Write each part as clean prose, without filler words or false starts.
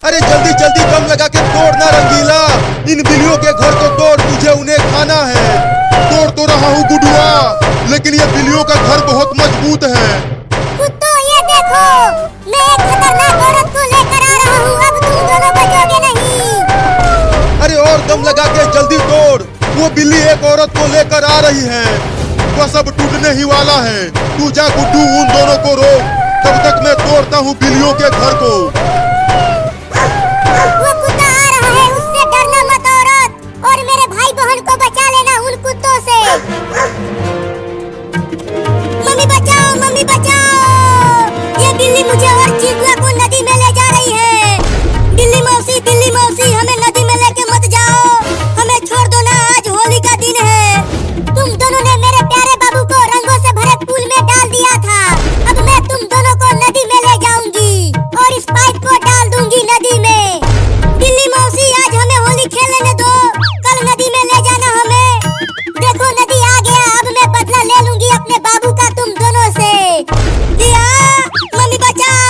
अरे जल्दी जल्दी दम लगा के तोड़ना रंगीला, इन बिल्लियों के घर को तोड़, तुझे उन्हें खाना है। तोड़ तो रहा हूँ गुडुआ, लेकिन ये बिल्लियों का घर बहुत मजबूत है। कुत्तों ये देखो, मैं एक खतरनाक औरत को लेकर आ रहा हूँ, अब तुम दोनों बचोगे नहीं। अरे और दम लगा के जल्दी तोड़, वो बिल्ली एक औरत को लेकर आ रही है, बस अब टूटने ही वाला है। तू जा गुड्डू, उन दोनों को रोक, तब तक मैं तोड़ता हूँ बिल्लियों के घर को। वो कुत्ता आ रहा है, उससे डरना मत औरत, और मेरे भाई बहन को बचा लेना उन कुत्तों से। मम्मी बचाओ, मम्मी बचाओ, ये बिल्ली मुझे और चिंटुआ को नदी में ले जा रही है। बिल्ली मौसी हमें नदी में लेके मत जाओ, हमें छोड़ दो ना, आज होली का दिन है। तुम दोनों ने मेरे प्यारे बाबू को रंगों से भरे पूल में डाल दिया था, अब मैं तुम दोनों को नदी में ले जाऊंगी और इस पाइप को डाल दूंगी नदी में। बिल्ली मौसी आज हमें होली खेलने दो, कल नदी में ले जाना हमें। देखो नदी आ गया, अब मैं बदला ले लूंगी अपने बाबू का तुम दोनों से। दिया, मम्मी बचाओ।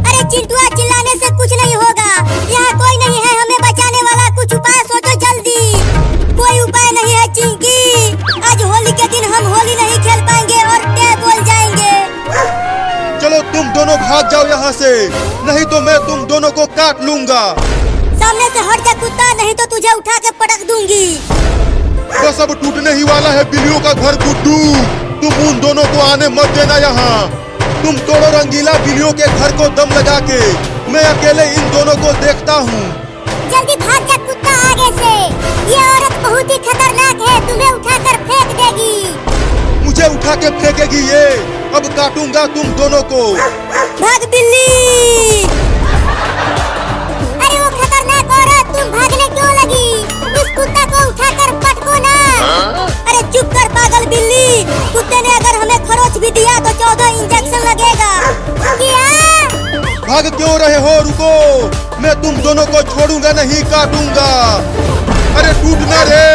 अरे चिंटुआ, चिल्लाने से कुछ नहीं होगा, यहाँ कोई नहीं है हमें बचाने वाला, कुछ उपाय सोचो जल्दी। कोई उपाय नहीं है चिंकी, आज होली के दिन हम होली नहीं खेल पाएंगे और टे बोल जाएंगे। चलो तुम दोनों भाग जाओ यहाँ से, नहीं तो मैं तुम दोनों को काट लूंगा। सामने से हट जा कुत्ता, नहीं तो तुझे उठा के पटक दूंगी। बस अब टूटने ही वाला है बिल्लियों का घर गुड्डू, तुम उन दोनों को आने मत देना यहाँ। तुम तोड़ो रंगीला बिल्लियों के घर को दम लगा के, मैं अकेले इन दोनों को देखता हूँ। जल्दी भाग जा कुत्ता आगे से, ये औरत बहुत ही खतरनाक है, तुम्हें उठाकर फेंक देगी। मुझे उठा के फेंकेगी ये, अब काटूंगा तुम दोनों को। भाग बिल्ली। अरे वो खतरनाक औरत, तुम भागने क्यों लगी? उस कुत्ता को उठाकर पटको ना। अरे चुप कर पागल बिल्ली, कुत्ते ने अगर हमें खरोच भी दिया तो 14 इंजेक्शन लगेगा। क्या? भाग क्यों रहे हो, रुको, मैं तुम दोनों को छोड़ूंगा नहीं, काटूंगा। अरे टूटना रे,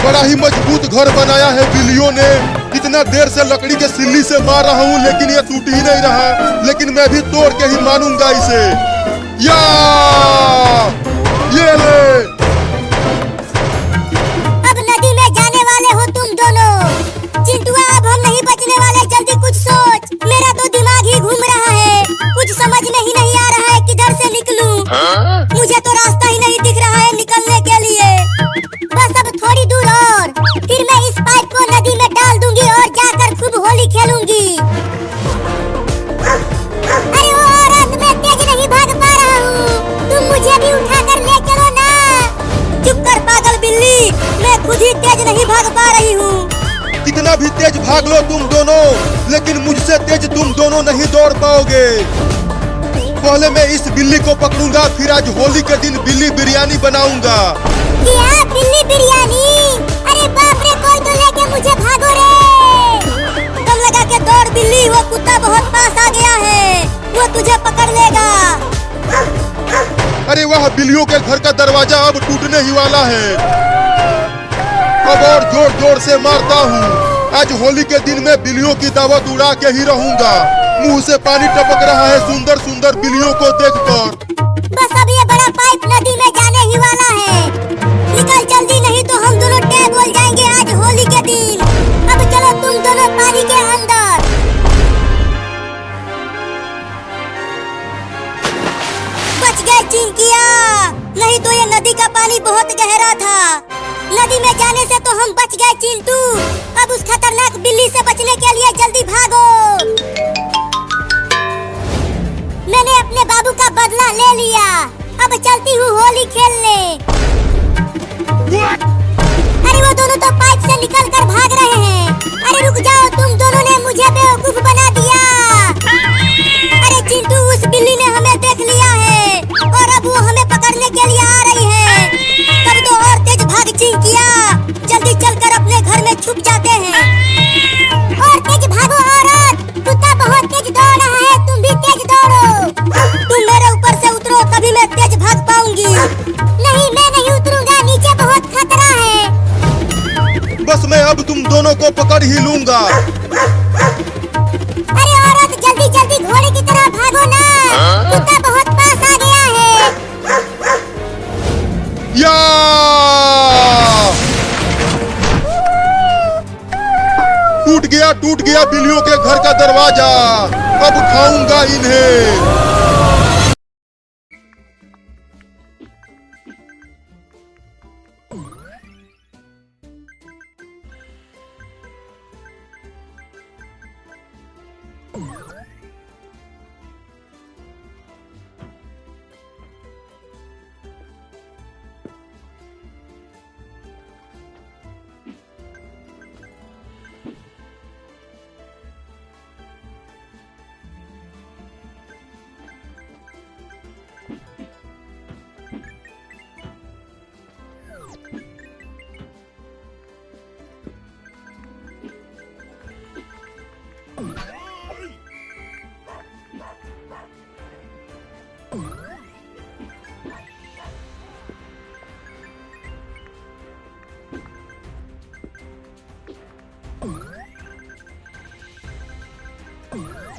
बड़ा ही मजबूत घर बनाया है बिल्लियों ने, इतना देर से लकड़ी के सिल्ली से मार रहा हूँ लेकिन ये टूट ही नहीं रहा, लेकिन मैं भी तोड़ के ही मानूंगा इसे। या ये ले। अब नदी में जाने वाले हो तुम दोनों। चिंटुआ, अब हम नहीं बचने वाले, जल्दी कुछ सोच, मेरा तो दिमाग ही घूम रहा है, कुछ समझ में ही नहीं आ रहा है किधर से निकलूं। मुझे तो रास्ता ही नहीं दिख रहा है निकलने के लिए। बस अब थोड़ी दूर और, फिर मैं इस पाइप को नदी में डाल दूंगी और जाकर खूब होली खेलूंगी। अरे वो औरत, मैं तेज नहीं भाग पा रहा हूँ, तुम मुझे भी उठाकर ले चलो ना। चुप कर पागल बिल्ली, मैं खुद ही तेज नहीं भाग पा रही हूँ। कितना भी तेज भाग लो तुम दोनों, लेकिन मुझसे तेज तुम दोनों नहीं दौड़ पाओगे। पहले मैं इस बिल्ली को पकड़ूंगा, फिर आज होली के दिन बिल्ली बिरयानी बनाऊंगा। क्या बिल्ली बिरयानी? अरे बाप रे, कोई तो लेके मुझे भागो रे। दम लगा के दौड़ बिल्ली, वो कुत्ता बहुत पास आ गया है, वो तुझे पकड़ लेगा। अरे वाह, बिल्लियों के घर का दरवाजा अब टूटने ही वाला है, अब और जोर जोर से मारता हूँ। आज होली के दिन में बिल्लियों की दावत उड़ा के ही रहूंगा। मुंह से पानी टपक रहा है सुंदर सुंदर बिल्लियों को देखकर। बस अब ये बड़ा पाइप नदी में जाने ही वाला है, निकल जल्दी, नहीं तो हम दोनों टे बोल जाएंगे आज होली के दिन। अब चलो तुम दोनों पानी के अंदर। बच गए चिंकिया, नहीं तो ये नदी का पानी बहुत गहरा था। नदी में जाने से तो हम बच गए चिंटू, अब उस खतरनाक बिल्ली से बचने के लिए जल्दी भागो। मैंने अपने बाबू का बदला ले लिया, अब चलती हूँ होली खेलने। अरे वो दोनों तो पाइप से निकल कर भाग रहे हैं। अरे रुक जाओ, तुम दोनों ने मुझे बेवकूफ बना दिया। अरे चिंटू, उस बिल्ली ने हमें देख लिया है और अब वो हमें पकड़ने के लिए आ रही है। तब तो और तेज भाग चिंकिया, जल्दी चलकर अपने घर में छुप जाते हैं। और तेज भागो औरत, कुत्ता बहुत तेज दौड़ रहा है, तुम भी तेज दौड़ो। तुम मेरे ऊपर से उतरो, तभी मैं तेज भाग पाऊंगी। नहीं, मैं नहीं उतरूंगा, नीचे बहुत खतरा है। बस मैं अब तुम दोनों को पकड़ ही लूंगा। अरे औरत, जल्दी जल्दी घोड़े की तरह भागो ना, गया बिल्लियों के घर का दरवाजा, अब खाऊंगा इन्हें। Oh.